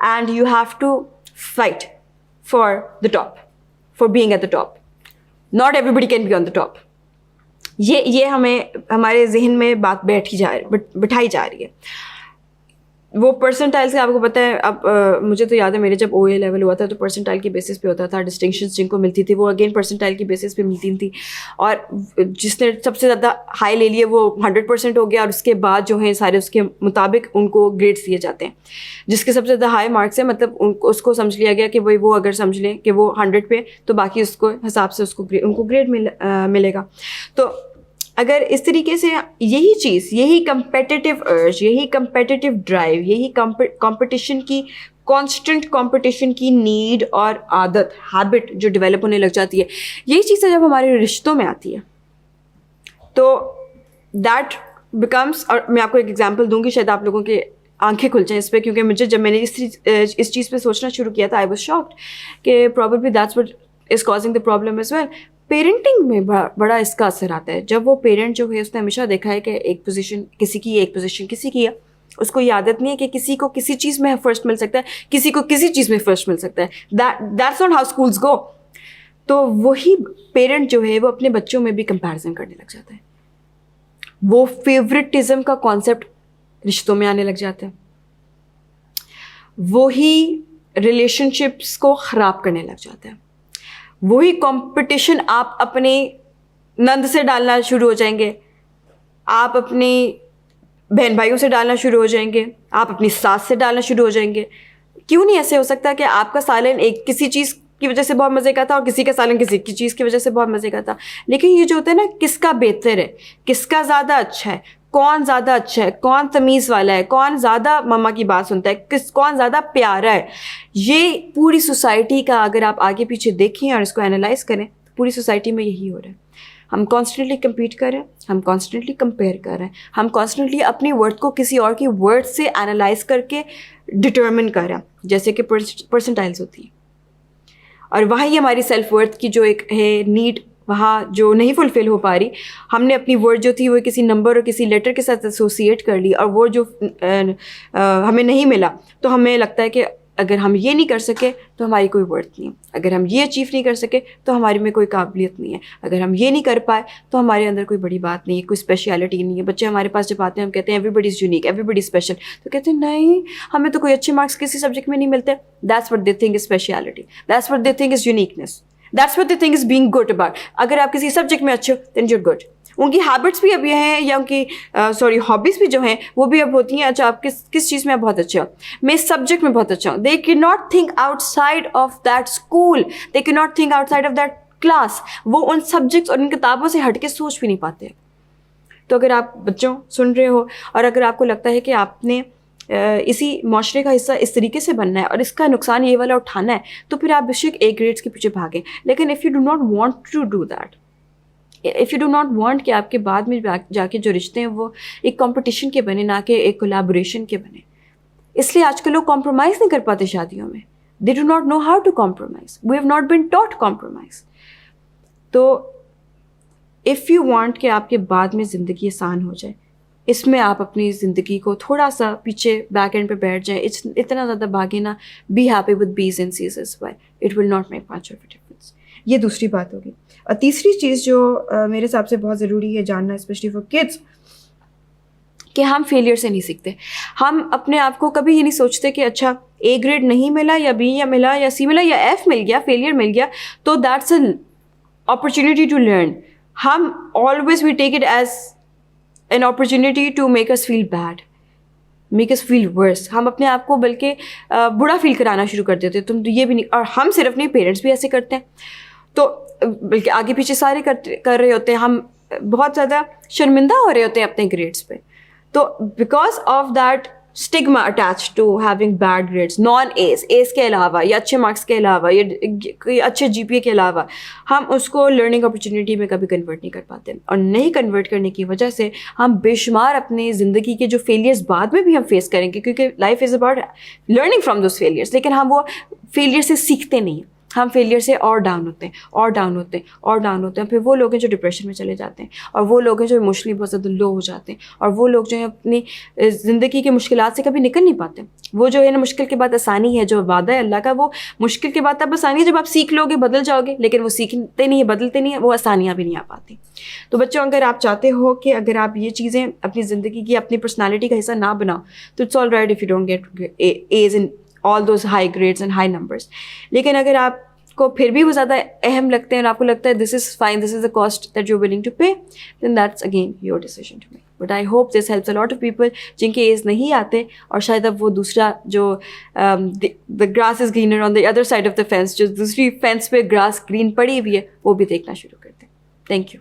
and you have to fight for the top, for being at the top. Not everybody can be on the top. یہ ہمیں ہمارے ذہن میں بات بٹھائی جا رہی ہے. وہ پرسنٹائل سے آپ کو پتہ ہے. اب مجھے تو یاد ہے میرے جب او اے لیول ہوا تھا تو پرسنٹائل کی بیسس پہ ہوتا تھا. ڈسٹنکشنز جن کو ملتی تھی وہ اگین پرسنٹائل کی بیسس پہ ملتی تھی, اور جس نے سب سے زیادہ ہائی لے لیے وہ 100% ہو گیا, اور اس کے بعد جو ہیں سارے اس کے مطابق ان کو گریڈس دیے جاتے ہیں. جس کے سب سے زیادہ ہائی مارکس ہیں مطلب اس کو سمجھ لیا گیا کہ وہ اگر سمجھ لیں کہ وہ 100 پہ تو باقی اس کو حساب سے ان کو گریڈ ملے گا. تو اگر اس طریقے سے یہی چیز, یہی کمپیٹیٹیو ارج, یہی کمپیٹیٹیو ڈرائیو, یہی کمپٹیشن کی کانسٹنٹ کمپٹیشن کی نیڈ اور عادت, ہیبٹ جو ڈیولپ ہونے لگ جاتی ہے, یہی چیزیں جب ہمارے رشتوں میں آتی ہے تو دیٹ بیکمس. اور میں آپ کو ایک ایگزامپل دوں گی, شاید آپ لوگوں کے آنکھیں کھل جائیں اس پہ, کیونکہ مجھے جب میں نے اس چیز پہ سوچنا شروع کیا تھا آئی واز شاکڈ کہ probably that's what is causing the problem as well. Parenting میں بڑا اس کا اثر آتا ہے. جب وہ پیرنٹ جو ہے اس نے ہمیشہ دیکھا ہے کہ ایک پوزیشن کسی کی ہے, ایک پوزیشن کسی کی ہے, اس کو یہ عادت نہیں ہے کہ کسی کو کسی چیز میں فرسٹ مل سکتا ہے, کسی کو کسی چیز میں فرسٹ مل سکتا ہے. دیٹس ناٹ ہاؤ اسکولز گو. تو وہی پیرنٹ جو ہے وہ اپنے بچوں میں بھی کمپیریزن کرنے لگ جاتا ہے. وہ فیوریٹزم کا کانسیپٹ رشتوں میں آنے لگ جاتا ہے. وہی ریلیشن شپس کو خراب کرنے لگ جاتا ہے. وہی کمپٹیشن آپ اپنی نند سے ڈالنا شروع ہو جائیں گے, آپ اپنی بہن بھائیوں سے ڈالنا شروع ہو جائیں گے, آپ اپنی ساس سے ڈالنا شروع ہو جائیں گے. کیوں نہیں ایسے ہو سکتا کہ آپ کا سالن ایک کسی چیز کی وجہ سے بہت مزے کا تھا اور کسی کا سالن کسی کی چیز کی وجہ سے بہت مزے کا تھا. لیکن یہ جو ہوتا ہے نا, کس کا بہتر ہے, کس کا زیادہ اچھا ہے, کون زیادہ اچھا ہے, کون تمیز والا ہے, کون زیادہ مما کی بات سنتا ہے, کون زیادہ پیارا ہے, یہ پوری سوسائٹی کا اگر آپ آگے پیچھے دیکھیں اور اس کو انالائز کریں تو پوری سوسائٹی میں یہی ہو رہا ہے. ہم کانسٹنٹلی کمپیٹ کر رہے ہیں, ہم کانسٹنٹلی کمپیئر کر رہے ہیں, ہم کانسٹنٹلی اپنی ورتھ کو کسی اور کی ورتھ سے انالائز کر کے ڈٹرمن کر رہے ہیں, جیسے کہ پرسنٹائلز ہوتی ہیں. اور وہی ہماری سیلف ورتھ کی جو ایک ہے نیڈ وہاں جو نہیں فلفل ہو پا رہی, ہم نے اپنی ورڈ جو تھی وہ کسی نمبر اور کسی لیٹر کے ساتھ ایسوسیٹ کر لی, اور وہ جو ہمیں نہیں ملا تو ہمیں لگتا ہے کہ اگر ہم یہ نہیں کر سکے تو ہماری کوئی ورتھ نہیں ہے, اگر ہم یہ اچیو نہیں کر سکے تو ہماری میں کوئی قابلیت نہیں ہے, اگر ہم یہ نہیں کر پائے تو ہمارے اندر کوئی بڑی بات نہیں ہے, کوئی اسپیشلٹی نہیں ہے. بچے ہمارے پاس جب آتے ہیں ہم کہتے ہیں everybody is unique, everybody special, تو کہتے ہیں نہیں ہمیں تو کوئی اچھے مارکس کسی سبجیکٹ میں نہیں ملتے. That's what they think is speciality, that's what they think is uniqueness, that's what they think is being good about. اگر آپ کسی سبجیکٹ میں اچھے ہو دین یو ار گڈ. ان کی ہیبٹس بھی اب یہ ہیں, یا ان کی ہابیز بھی جو ہیں وہ بھی اب ہوتی ہیں, اچھا آپ کس چیز میں بہت اچھے ہو, میں اس سبجیکٹ میں بہت اچھا ہوں. They can not think outside of that school, they can not think outside of that class. وہ ان سبجیکٹس اور ان کتابوں سے ہٹ کے سوچ بھی نہیں پاتے. تو اگر آپ بچوں سن رہے ہو اور اگر آپ کو لگتا ہے کہ آپ نے اسی معاشرے کا حصہ اس طریقے سے بننا ہے اور اس کا نقصان یہ والا اٹھانا ہے, تو پھر آپ بے شک اے گریڈس کے پیچھے بھاگیں. لیکن if you do not want to do that, if you do not want کہ آپ کے بعد میں جا کے جو رشتے ہیں وہ ایک کمپٹیشن کے بنے, نہ کہ ایک کولیبوریشن کے بنے. اس لیے آج کل لوگ کمپرومائز نہیں کر پاتے شادیوں میں. They do not know how to compromise, we have not been taught compromise. تو اف یو وانٹ کہ آپ کے بعد میں زندگی آسان ہو جائے, اس میں آپ اپنی زندگی کو تھوڑا سا پیچھے بیک اینڈ پہ بیٹھ جائیں, اتنا زیادہ بھاگے نا, be happy with B's and C's as why it will not make much of a difference. یہ دوسری بات ہوگی. اور تیسری چیز جو میرے حساب سے بہت ضروری ہے جاننا, اسپیشلی فار کڈس, کہ ہم فیلئر سے نہیں سیکھتے. ہم اپنے آپ کو کبھی یہ نہیں سوچتے کہ اچھا اے گریڈ نہیں ملا یا بی یا ملا یا سی ملا یا ایف مل گیا, فیلئر مل گیا, تو that's a opportunity to learn. ہم always we take it as an opportunity to make us feel bad, make us feel worse. ہم اپنے آپ کو بلکہ برا فیل کرانا شروع کر دیتے. تم تو یہ بھی نہیں, اور ہم صرف نہیں, پیرنٹس بھی ایسے کرتے ہیں, تو بلکہ آگے پیچھے سارے کر رہے ہوتے ہیں. ہم بہت زیادہ شرمندہ ہو رہے ہوتے ہیں اپنے گریڈس پہ. تو because of that stigma attach to having bad grades, non A's کے علاوہ یا اچھے مارکس کے علاوہ یا اچھے جی پی اے کے علاوہ, ہم اس کو لرننگ اپرچونیٹی میں کبھی کنورٹ نہیں کر پاتے. اور نہیں کنورٹ کرنے کی وجہ سے ہم بے شمار اپنی زندگی کے جو فیلئرس بعد میں بھی ہم فیس کریں گے, کیونکہ life is about learning from those failures, لیکن ہم وہ فیلئر سے سیکھتے نہیں ہیں. ہم فیلئر سے اور ڈاؤن ہوتے ہیں اور ڈاؤن ہوتے ہیں اور ڈاؤن ہوتے ہیں. پھر وہ لوگ ہیں جو ڈپریشن میں چلے جاتے ہیں, اور وہ لوگ ہیں جو ایموشنلی بہت زیادہ لو ہو جاتے ہیں, اور وہ لوگ جو ہیں اپنی زندگی کی مشکلات سے کبھی نکل نہیں پاتے. وہ جو ہے نا مشکل کے بعد آسانی ہے, جو وعدہ ہے اللہ کا, وہ مشکل کے بعد تب آسانی ہے جب آپ سیکھ لو گے, بدل جاؤ گے, لیکن وہ سیکھتے نہیں ہیں, بدلتے نہیں ہیں, وہ آسانیاں بھی نہیں آ پاتی. تو بچوں, اگر آپ چاہتے ہو کہ اگر آپ یہ چیزیں اپنی زندگی کی اپنی پرسنالٹی کا حصہ نہ بناؤ, تو it's all right if you don't get A's in all those high grades and high numbers. لیکن اگر آپ کو پھر بھی وہ زیادہ اہم لگتے ہیں اور آپ کو لگتا ہے this is fine, this is the cost that you willing to pay, then that's again your decision to make. But I hope this helps a lot of people جن کے ایز نہیں آتے, اور شاید اب وہ دوسرا جو the grass is greener on the other side of the fence, جو دوسری فینس پہ گراس گرین پڑی ہوئی ہے, وہ بھی دیکھنا شروع کرتے ہیں. Thank you.